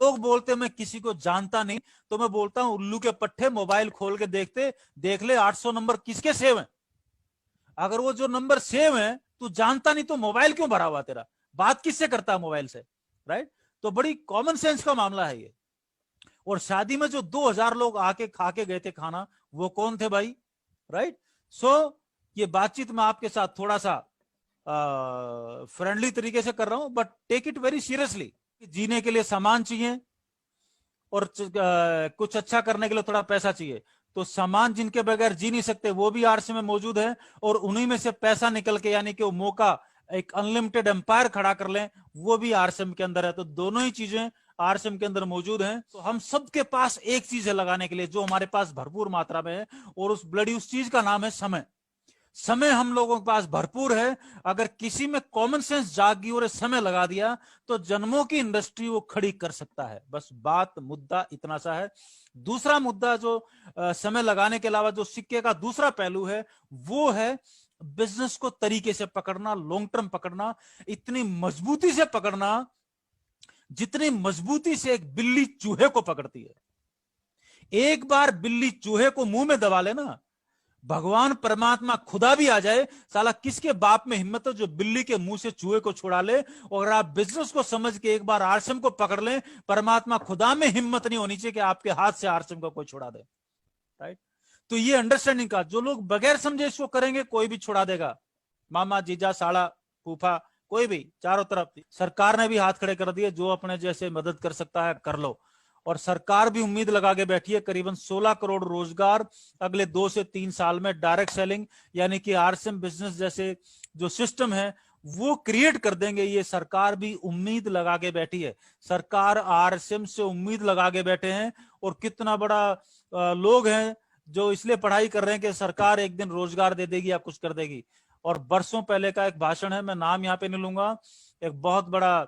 लोग बोलते हैं मैं किसी को जानता नहीं, तो मैं बोलता हूं उल्लू के पट्टे, मोबाइल खोल के देख ले 800 नंबर किसके सेव है। अगर वो जो नंबर सेव है तू जानता नहीं तो मोबाइल क्यों भरा हुआ तेरा, बात किससे करता है मोबाइल से, राइट। तो बड़ी कॉमन सेंस का मामला है ये। और शादी में जो 2000 लोग आके खा के गए थे खाना, वो कौन थे भाई, राइट। सो ये बातचीत मैं आपके साथ थोड़ा सा फ्रेंडली तरीके से कर रहा हूं, but take it very seriously. जीने के लिए सामान चाहिए और कुछ अच्छा करने के लिए थोड़ा पैसा चाहिए। तो सामान जिनके बगैर जी नहीं सकते वो भी आरसी में मौजूद है, और उन्हीं में से पैसा निकल के यानी कि वो मौका एक अनलिमिटेड एम्पायर खड़ा कर लें, वो भी आरसीएम के अंदर है। तो दोनों ही चीजें आरसीएम के अंदर मौजूद हैं। तो हम सबके पास एक चीज है लगाने के लिए जो हमारे पास भरपूर मात्रा में है, और उस चीज का नाम है समय। समय हम लोगों के पास भरपूर है। अगर किसी में कॉमन सेंस जागी और समय लगा दिया तो जन्मों की इंडस्ट्री वो खड़ी कर सकता है। बस बात मुद्दा इतना सा है। दूसरा मुद्दा जो समय लगाने के अलावा जो सिक्के का दूसरा पहलू है, वो है बिजनेस को तरीके से पकड़ना, लॉन्ग टर्म पकड़ना, इतनी मजबूती से पकड़ना जितनी मजबूती से एक बिल्ली चूहे को पकड़ती है। एक बार बिल्ली चूहे को मुंह में दबा लेना, भगवान परमात्मा खुदा भी आ जाए, साला किसके बाप में हिम्मत है जो बिल्ली के मुंह से चूहे को छुड़ा ले। और आप बिजनेस को समझ के एक बार आरसीएम को पकड़ लें, परमात्मा खुदा में हिम्मत नहीं होनी चाहिए कि आपके हाथ से आरसीएम को कोई छुड़ा दे, राइट। तो ये अंडरस्टैंडिंग का, जो लोग बगैर समझे इसको करेंगे कोई भी छुड़ा देगा, मामा जीजा साला फूफा कोई भी, चारों तरफ। सरकार ने भी हाथ खड़े कर दिए, जो अपने जैसे मदद कर सकता है कर लो। और सरकार भी उम्मीद लगा के बैठी है करीबन 16 करोड़ रोजगार अगले 2 से 3 साल में डायरेक्ट सेलिंग यानी कि आरसीएम बिजनेस जैसे जो सिस्टम है वो क्रिएट कर देंगे। ये सरकार भी उम्मीद लगा के बैठी है। सरकार आरसीएम से उम्मीद लगा के बैठे हैं, और कितना बड़ा लोग हैं जो इसलिए पढ़ाई कर रहे हैं कि सरकार एक दिन रोजगार दे देगी या कुछ कर देगी। और बरसों पहले का एक भाषण है, मैं नाम यहाँ पे नहीं लूंगा, एक बहुत बड़ा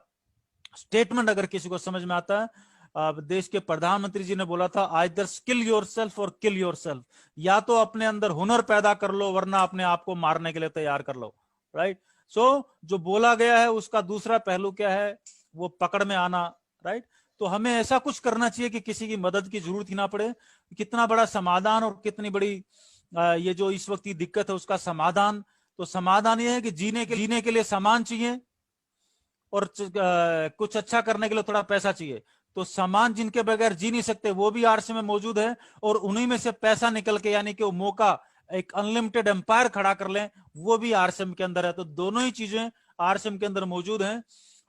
स्टेटमेंट अगर किसी को समझ में आता है, देश के प्रधानमंत्री जी ने बोला था, आइदर स्किल योरसेल्फ और किल योरसेल्फ, या तो अपने अंदर हुनर पैदा कर लो वरना अपने आप को मारने के लिए तैयार कर लो, राइट। सो जो बोला गया है उसका दूसरा पहलू क्या है, वो पकड़ में आना, राइट। तो हमें ऐसा कुछ करना चाहिए कि किसी की मदद की जरूरत ही ना पड़े। कितना बड़ा समाधान और कितनी बड़ी ये जो इस वक्त की दिक्कत है उसका समाधान। तो समाधान ये है कि जीने के लिए सामान चाहिए और कुछ अच्छा करने के लिए थोड़ा पैसा चाहिए। तो सामान जिनके बगैर जी नहीं सकते वो भी आरसीएम में मौजूद है, और उन्हीं में से पैसा निकल के यानी कि वो मौका एक अनलिमिटेड एम्पायर खड़ा कर लें, वो भी आरसीएम के अंदर है। तो दोनों ही चीजें आरसीएम के अंदर मौजूद हैं।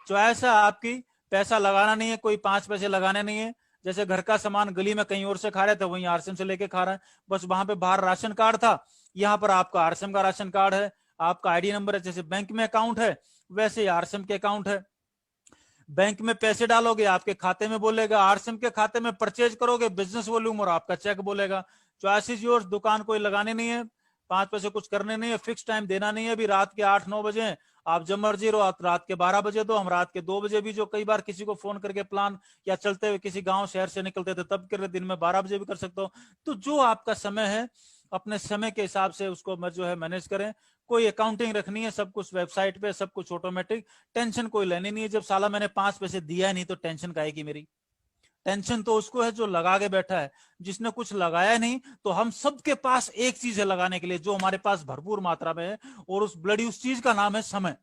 चॉइस है आपकी, पैसा लगाना नहीं है, कोई 5 पैसे लगाने नहीं है। जैसे घर का सामान गली में कहीं और से खा रहे थे वहीं आरसीएम से लेके खा रहे हैं, बस वहां पे बाहर राशन कार्ड था, यहाँ पर आपका आरसीएम का राशन कार्ड है, आपका आईडी नंबर है, जैसे बैंक में अकाउंट है वैसे ही आरसीएम के अकाउंट है। बैंक में पैसे डालोगे आपके खाते में बोलेगा, आरसीएम के खाते में परचेज करोगे बिजनेस वॉल्यूम और आपका चेक बोलेगा। चॉइस इज योर्स, दुकान कोई लगाने नहीं है, 5 पैसे कुछ करने नहीं है, फिक्स टाइम देना नहीं है। अभी रात के 8-9 बजे आप जब मर्जी रहो, आप रात के 12 बजे दो, हम रात के 2 बजे भी, जो कई बार किसी को फोन करके प्लान या चलते हुए किसी गांव शहर से निकलते थे तब कर रहे, दिन में 12 बजे भी कर सकते हो। तो जो आपका समय है अपने समय के हिसाब से उसको जो है मैनेज करें। कोई अकाउंटिंग रखनी है, सब कुछ वेबसाइट पे, सब कुछ ऑटोमेटिक, टेंशन कोई लेनी नहीं है। जब साला मैंने 5 पैसे दिया नहीं तो टेंशन काहे की मेरी, टेंशन तो उसको है जो लगा के बैठा है। जिसने कुछ लगाया नहीं, तो हम सबके पास एक चीज है लगाने के लिए जो हमारे पास भरपूर मात्रा में है, और उस चीज का नाम है समय।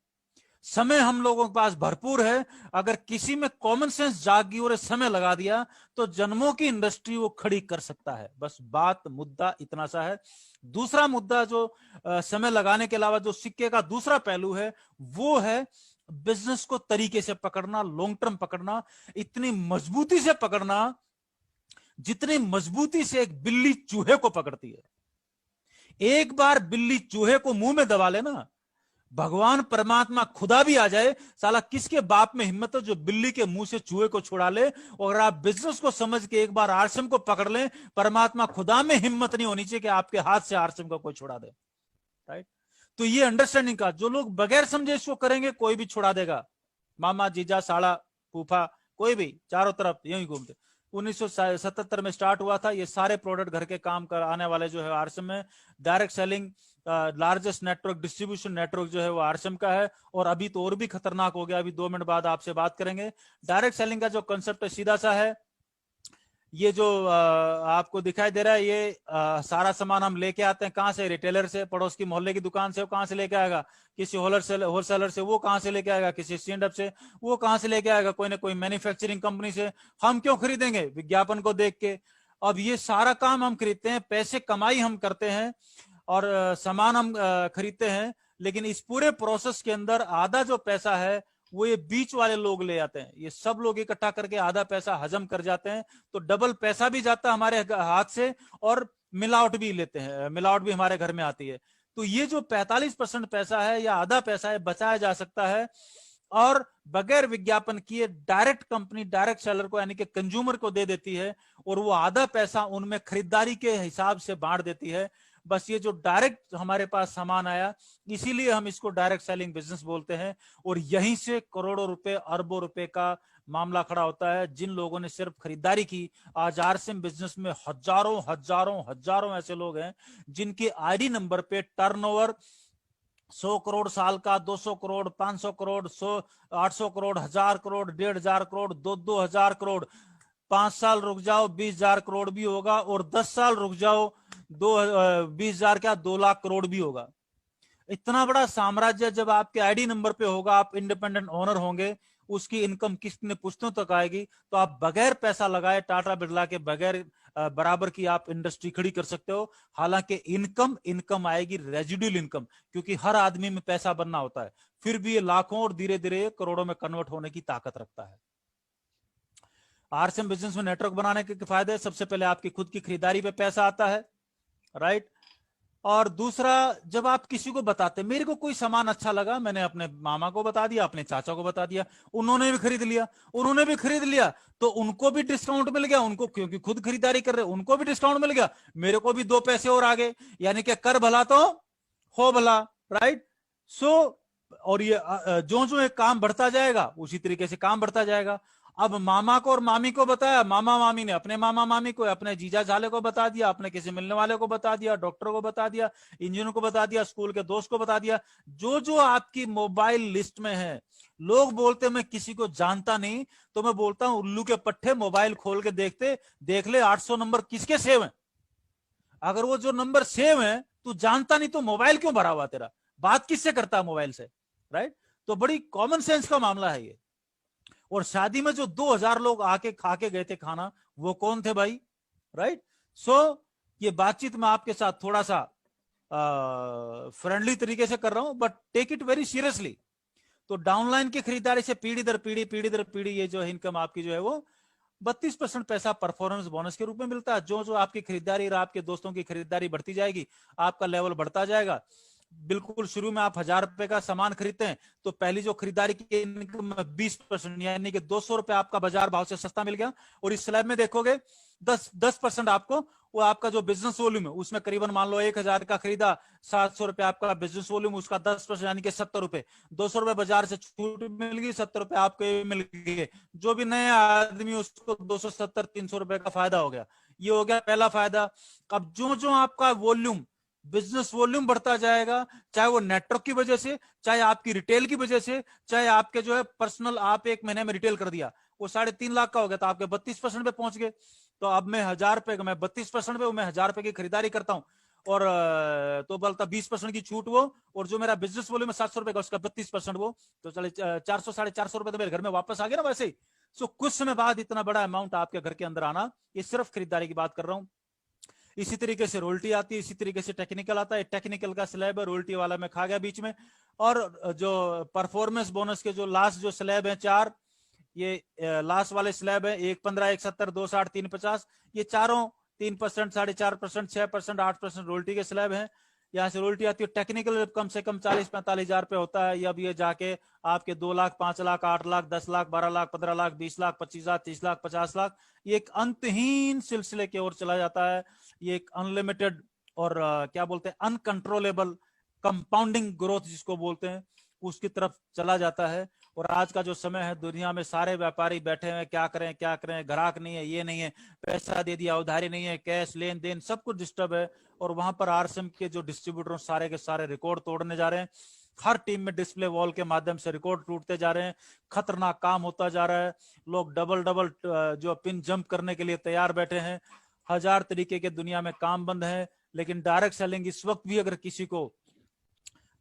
समय हम लोगों के पास भरपूर है। अगर किसी में कॉमन सेंस जागी और समय लगा दिया तो जन्मों की इंडस्ट्री वो खड़ी कर सकता है। बस बात मुद्दा इतना सा है। दूसरा मुद्दा जो समय लगाने के अलावा जो सिक्के का दूसरा पहलू है, वो है बिजनेस को तरीके से पकड़ना, लॉन्ग टर्म पकड़ना, इतनी मजबूती से पकड़ना जितनी मजबूती से एक बिल्ली चूहे को पकड़ती है। एक बार बिल्ली चूहे को मुंह में दबा लेना, भगवान परमात्मा खुदा भी आ जाए, साला किसके बाप में हिम्मत है जो बिल्ली के मुंह से चूहे को छुड़ा ले। और आप बिजनेस को समझ के एक बार आरसीएम को पकड़ लें, परमात्मा खुदा में हिम्मत नहीं होनी चाहिए कि आपके हाथ से आरसीएम को कोई छुड़ा दे, राइट। तो ये अंडरस्टैंडिंग का, जो लोग बगैर समझे इसको करेंगे कोई भी छुड़ा देगा, मामा जीजा साला फूफा कोई भी, चारों तरफ यूं ही घूमते। 1977 में स्टार्ट हुआ था। ये सारे प्रोडक्ट घर के काम कर आने वाले जो है आरसीएम में, direct selling largest network distribution network जो है वो आरसीएम का है। और अभी तो और भी खतरनाक हो गया, अभी 2 मिनट बाद आपसे बात करेंगे। डायरेक्ट सेलिंग का जो कंसेप्ट है सीधा सा है, ये जो आपको दिखाई दे रहा है, ये सारा सामान हम लेके आते हैं कहां से? रिटेलर से, पड़ोस की मोहल्ले की दुकान से। वो कहां से लेके आएगा? किसी होलसेलर से। वो कहां से लेके आएगा? किसी स्टैंड अप से। वो कहां से लेके आएगा? कोई ना कोई मैन्युफैक्चरिंग कंपनी से। हम क्यों खरीदेंगे? विज्ञापन को देख के। अब ये सारा काम हम खरीदते हैं, पैसे कमाई हम करते हैं और सामान हम खरीदते हैं, लेकिन इस पूरे प्रोसेस के अंदर आधा जो पैसा है वो ये बीच वाले लोग ले जाते हैं। ये सब लोग इकट्ठा करके आधा पैसा हजम कर जाते हैं, तो डबल पैसा भी जाता है हमारे हाथ से और मिलावट भी लेते हैं, मिलावट भी हमारे घर में आती है। तो ये जो 45% पैसा है या आधा पैसा है बचाया जा सकता है, और बगैर विज्ञापन किए डायरेक्ट कंपनी डायरेक्ट सेलर को यानी कि कंज्यूमर को दे देती है, और वो आधा पैसा उनमें खरीदारी के हिसाब से बांट देती है। बस ये जो डायरेक्ट हमारे पास सामान आया, इसीलिए हम इसको डायरेक्ट सेलिंग बिजनेस बोलते हैं। और यहीं से करोड़ों रुपए अरबों रुपए का मामला खड़ा होता है। जिन लोगों ने सिर्फ खरीदारी की, आज आरसीएम बिजनेस में हजारों हजारों हजारों ऐसे लोग हैं जिनके आईडी नंबर पे टर्नओवर 100 करोड़ साल का, 200 करोड़, 500 करोड़, 100, 800 करोड़, 1000 करोड़, 1500 करोड़, 2-2000 करोड़। 5 साल रुक जाओ 20,000 करोड़ भी होगा, और 10 साल रुक जाओ 20,000 क्या 2 लाख करोड़ भी होगा। इतना बड़ा साम्राज्य जब आपके आईडी नंबर पे होगा, आप इंडिपेंडेंट ओनर होंगे, उसकी इनकम कितने पुश्तों तक आएगी, तो आप बगैर पैसा लगाए टाटा बिरला के बगैर बराबर की आप इंडस्ट्री खड़ी कर सकते हो। हालांकि इनकम आएगी रेजिडुअल इनकम, क्योंकि हर आदमी में पैसा बनना होता है, फिर भी ये लाखों और धीरे धीरे करोड़ों में कन्वर्ट होने की ताकत रखता है। आरसीएम बिजनेस में नेटवर्क बनाने के फायदे, सबसे पहले आपकी खुद की खरीदारी पे पैसा आता है, राइट। और दूसरा, जब आप किसी को बताते, मेरे को कोई सामान अच्छा लगा, मैंने अपने मामा को बता दिया, अपने चाचा को बता दिया, उन्होंने भी खरीद लिया, तो उनको भी डिस्काउंट मिल गया, उनको, क्योंकि खुद खरीदारी कर रहे, उनको भी डिस्काउंट मिल गया, मेरे को भी 2 पैसे और आ गए। यानी कि कर भला तो हो भला, राइट। सो और ये जो जो एक काम बढ़ता जाएगा उसी तरीके से काम बढ़ता जाएगा। अब मामा को और मामी को बताया, मामा मामी ने अपने मामा मामी को, अपने जीजा झाले को बता दिया, अपने किसी मिलने वाले को बता दिया, डॉक्टर को बता दिया, इंजीनियर को बता दिया, स्कूल के दोस्त को बता दिया। जो जो आपकी मोबाइल लिस्ट में है, लोग बोलते मैं किसी को जानता नहीं, तो मैं बोलता हूं उल्लू के पट्टे, मोबाइल खोल के देख ले 800 नंबर किसके सेव है। अगर वो जो नंबर सेव है तू जानता नहीं, तो मोबाइल क्यों भरा हुआ तेरा? बात किससे करता है? मोबाइल से, राइट। तो बड़ी कॉमन सेंस का मामला है ये। और शादी में जो 2000 लोग आके खा के गए थे खाना, वो कौन थे भाई, राइट। सो ये बातचीत मैं आपके साथ थोड़ा सा फ्रेंडली तरीके से कर रहा हूं, but take it very seriously. तो डाउनलाइन की खरीदारी से पीढ़ी दर पीढ़ी ये जो इनकम आपकी जो है वो 32% पैसा परफॉर्मेंस बोनस के रूप में मिलता है। जो जो आपकी खरीदारी और आपके दोस्तों की खरीदारी बढ़ती जाएगी, आपका लेवल बढ़ता जाएगा। बिल्कुल शुरू में आप 1000 रुपए का सामान खरीदते हैं, तो पहली जो खरीदारी की इनकम 20%, यानी कि 200 रुपए आपका बाजार भाव से सस्ता मिल गया। और इस स्लैब में देखोगे 10% आपको, वो आपका जो बिजनेस वॉल्यूम है उसमें करीबन मान लो 1000 का खरीदा, 700 रुपए आपका बिजनेस वॉल्यूम, उसका 10% यानी कि 70 रुपए, 200 रुपए बाजार से छूट मिल गई, 70 रुपए आपको मिल गए। जो भी नया आदमी उसको 270-300 रुपए का फायदा हो गया। ये हो गया पहला फायदा। अब जो जो आपका वॉल्यूम, बिजनेस वॉल्यूम बढ़ता जाएगा, चाहे वो नेटवर्क की वजह से, चाहे आपकी रिटेल की वजह से, चाहे आपके जो है पर्सनल, आप 1 महीने में रिटेल कर दिया, वो 3.5 लाख का हो गया, तो आपके 32% पे पहुंच गए। तो अब मैं 1000 रुपए का, मैं 32% पे, मैं 1000 रुपए की खरीदारी करता हूं, और तो बोलता 20% की छूट वो, और जो मेरा बिजनेस वॉल्यूम है 700 रुपए का, उसका 32% वो, तो चले 400 450 रुपए तो मेरे घर में वापस आ गया ना वैसे ही। सो कुछ समय बाद इतना बड़ा अमाउंट आपके घर के अंदर आना, ये सिर्फ खरीदारी की बात कर रहा हूं। इसी तरीके से रोल्टी आती है, इसी तरीके से टेक्निकल आता है। टेक्निकल का स्लैब है, रोल्टी वाला मैं खा गया बीच में। और जो परफॉर्मेंस बोनस के जो लास्ट जो स्लैब है 4, ये लास्ट वाले स्लैब है, 1.15, 1.70, 2.60, 3.50, ये चारों 3%, 4.5%, 6%, 8% रोल्टी के स्लैब हैं। यहाँ से रोल्टी आती है। टेक्निकल कम से कम 40-45 हजार रुपए होता है। अब ये जाके आपके 2 लाख, 5 लाख, 8 लाख, 10 लाख, 12 लाख, 15 लाख, 20 लाख, 25 लाख, 30 लाख, 50 लाख, ये एक अंतहीन सिलसिले की ओर चला जाता है। ये एक अनलिमिटेड और क्या बोलते हैं, अनकंट्रोलेबल कंपाउंडिंग ग्रोथ जिसको बोलते हैं, उसकी तरफ चला जाता है। और आज का जो समय है, दुनिया में सारे व्यापारी बैठे हैं, क्या करें क्या करें, ग्राहक नहीं है, ये नहीं है, पैसा दे दिया उधारी नहीं है, कैश लेन देन सब कुछ डिस्टर्ब है। और वहां पर आरसीएम के जो डिस्ट्रीब्यूटर सारे के सारे रिकॉर्ड तोड़ने जा रहे हैं। हर टीम में डिस्प्ले वॉल के माध्यम से रिकॉर्ड टूटते जा रहे हैं। खतरनाक काम होता जा रहा है। लोग डबल डबल जो पिन जंप करने के लिए तैयार बैठे हैं। हजार तरीके के दुनिया में काम बंद है। लेकिन डायरेक्ट सेलिंग इस वक्त भी अगर किसी को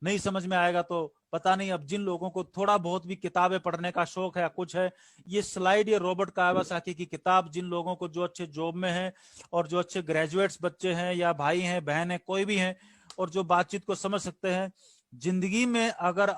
नहीं समझ में आएगा तो पता नहीं। अब जिन लोगों को थोड़ा बहुत भी किताबें पढ़ने का शौक है, कुछ है, ये स्लाइड, ये रॉबर्ट कावासाकी की किताब, जिन लोगों को जो अच्छे जॉब में है और जो अच्छे ग्रेजुएट्स बच्चे हैं या भाई हैं बहन है कोई भी हैं और जो बातचीत को समझ सकते हैं, जिंदगी में अगर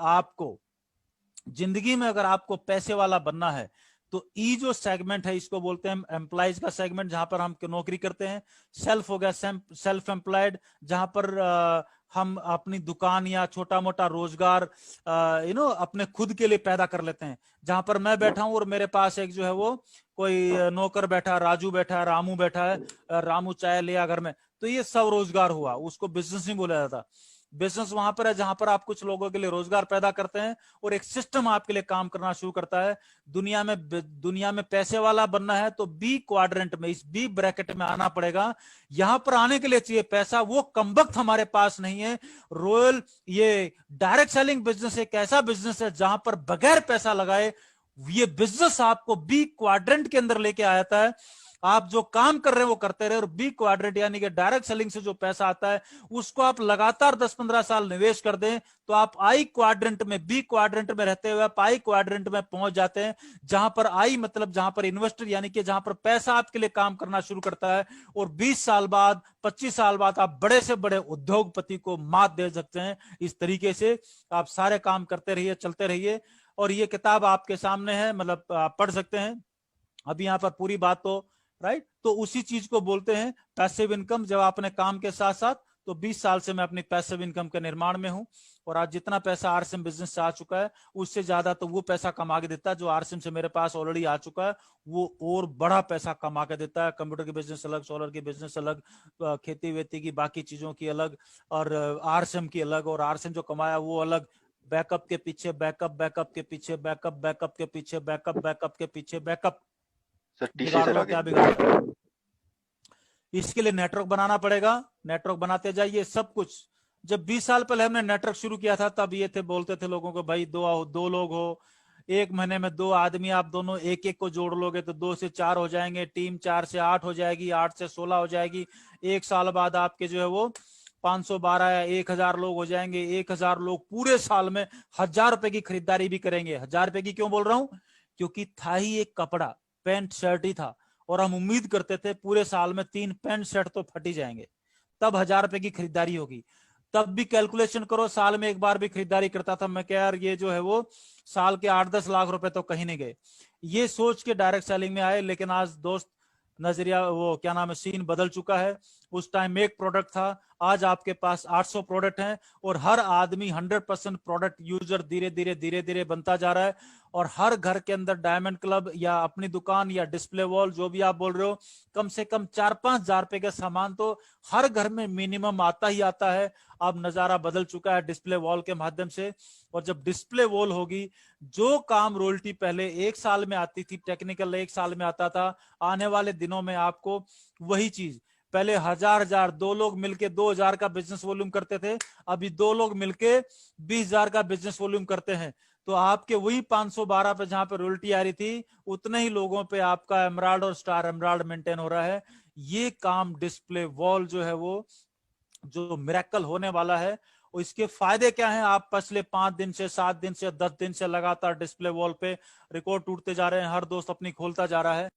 आपको पैसे वाला बनना है तो ई जो सेगमेंट है इसको बोलते हैं एम्प्लॉयज का सेगमेंट, जहां पर हम नौकरी करते हैं। सेल्फ हो गया सेल्फ एम्प्लॉयड, जहां पर हम अपनी दुकान या छोटा मोटा रोजगार अपने खुद के लिए पैदा कर लेते हैं। जहां पर मैं बैठा हूं और मेरे पास एक जो है वो कोई नौकर बैठा, राजू बैठा है, रामू बैठा है, रामू चाय लिया घर में, तो ये सब रोजगार हुआ, उसको बिजनेस नहीं बोला जाता। बिजनेस वहां पर है जहां पर आप कुछ लोगों के लिए रोजगार पैदा करते हैं और एक सिस्टम आपके लिए काम करना शुरू करता है। दुनिया में पैसे वाला बनना है तो बी क्वाड्रेंट में, इस बी ब्रैकेट में आना पड़ेगा। यहां पर आने के लिए चाहिए पैसा, वो कमबख्त हमारे पास नहीं है। रॉयल ये डायरेक्ट सेलिंग बिजनेस एक ऐसा बिजनेस है जहां पर बगैर पैसा लगाए ये बिजनेस आपको बी क्वाड्रेंट के अंदर लेके आया है। आप जो काम कर रहे हैं वो करते रहे और बी क्वाड्रेंट यानी कि डायरेक्ट सेलिंग से जो पैसा आता है उसको आप लगातार 10-15 साल निवेश कर दें तो आप आई क्वाड्रेंट में, बी क्वाड्रेंट में रहते हुए आप आई क्वाड्रेंट में पहुंच जाते हैं, जहां पर आई मतलब जहां पर इन्वेस्टर यानी कि जहां पर पैसा आपके लिए काम करना शुरू करता है। और 20 साल बाद, 25 साल बाद आप बड़े से बड़े उद्योगपति को मात दे सकते हैं। इस तरीके से आप सारे काम करते रहिए, चलते रहिए। और ये किताब आपके सामने है, मतलब आप पढ़ सकते हैं। अभी यहाँ पर पूरी बात तो राइट, तो उसी चीज को बोलते हैं पैसिव इनकम। जब आपने काम के साथ साथ, तो 20 साल से मैं अपनी पैसिव इनकम के निर्माण में हूं और आज जितना पैसा आरसीएम बिजनेस से आ चुका है उससे ज्यादा तो वो पैसा कमा के देता है जो आरसीएम से मेरे पास ऑलरेडी आ चुका है, वो और बड़ा पैसा कमा के देता है। कंप्यूटर की बिजनेस अलग, सोलर की बिजनेस अलग, खेती वेती की बाकी चीजों की अलग, और आरसीएम की अलग, और आरसीएम जो कमाया वो अलग। बैकअप के पीछे बैकअप, बैकअप के पीछे बैकअप, बैकअप के पीछे बैकअप, बैकअप के पीछे बैकअप। सर बिगाड़ लो क्या बिगाड़ लो, इसके लिए नेटवर्क बनाना पड़ेगा। नेटवर्क बनाते जाइए सब कुछ। जब 20 साल पहले हमने नेटवर्क शुरू किया था तब ये थे, बोलते थे लोगों को भाई दो लोग हो, एक महीने में 2 आदमी आप दोनों एक एक को जोड़ लोगे तो 2 से 4 हो जाएंगे, टीम 4 से 8 हो जाएगी, 8 से 16 हो जाएगी। एक साल बाद आपके जो है वो 512 या 1000 लोग हो जाएंगे। 1000 लोग पूरे साल में 1000 रुपए की खरीदारी भी करेंगे। 1000 रुपए की क्यों बोल रहा हूं? क्योंकि था ही एक कपड़ा, पैंट शर्ट ही था, और हम उम्मीद करते थे पूरे साल में 3 पैंट शर्ट तो फट ही जाएंगे, तब 1000 रुपए की खरीदारी होगी। तब भी कैलकुलेशन करो, साल में एक बार भी खरीदारी करता था मैं, क्या यार ये जो है वो साल के 8-10 लाख रुपए तो कहीं नहीं गए, ये सोच के डायरेक्ट सेलिंग में आए। लेकिन आज दोस्त नजरिया, वो क्या नाम है, सीन बदल चुका है। उस टाइम एक प्रोडक्ट था, आज आपके पास 800 प्रोडक्ट हैं और हर आदमी 100% प्रोडक्ट यूजर धीरे धीरे धीरे धीरे बनता जा रहा है। और हर घर के अंदर डायमंड क्लब या अपनी दुकान या डिस्प्ले वॉल जो भी आप बोल रहे हो, कम से कम 4-5 हजार रुपए का सामान तो हर घर में मिनिमम आता ही आता है। अब नजारा बदल चुका है डिस्प्ले वॉल के माध्यम से। और जब डिस्प्ले वॉल होगी, जो काम रॉयल्टी पहले 1 साल में आती थी, टेक्निकल 1 साल में आता था, आने वाले दिनों में आपको वही चीज, पहले 1000 2 लोग मिलके 2000 का बिजनेस वॉल्यूम करते थे, अभी 2 लोग मिलके 20,000 का बिजनेस वॉल्यूम करते हैं। तो आपके वही 512 पे जहां पे रॉयल्टी आ रही थी, उतने ही लोगों पे आपका एमराल्ड और स्टार एमराल्ड मेंटेन हो रहा है। ये काम डिस्प्ले वॉल जो है वो जो मिरेकल होने वाला है, और इसके फायदे क्या हैं? आप पिछले 5 दिन से, 7 दिन से, 10 दिन से लगातार डिस्प्ले वॉल पे रिकॉर्ड टूटते जा रहे हैं, हर दोस्त अपनी खोलता जा रहा है।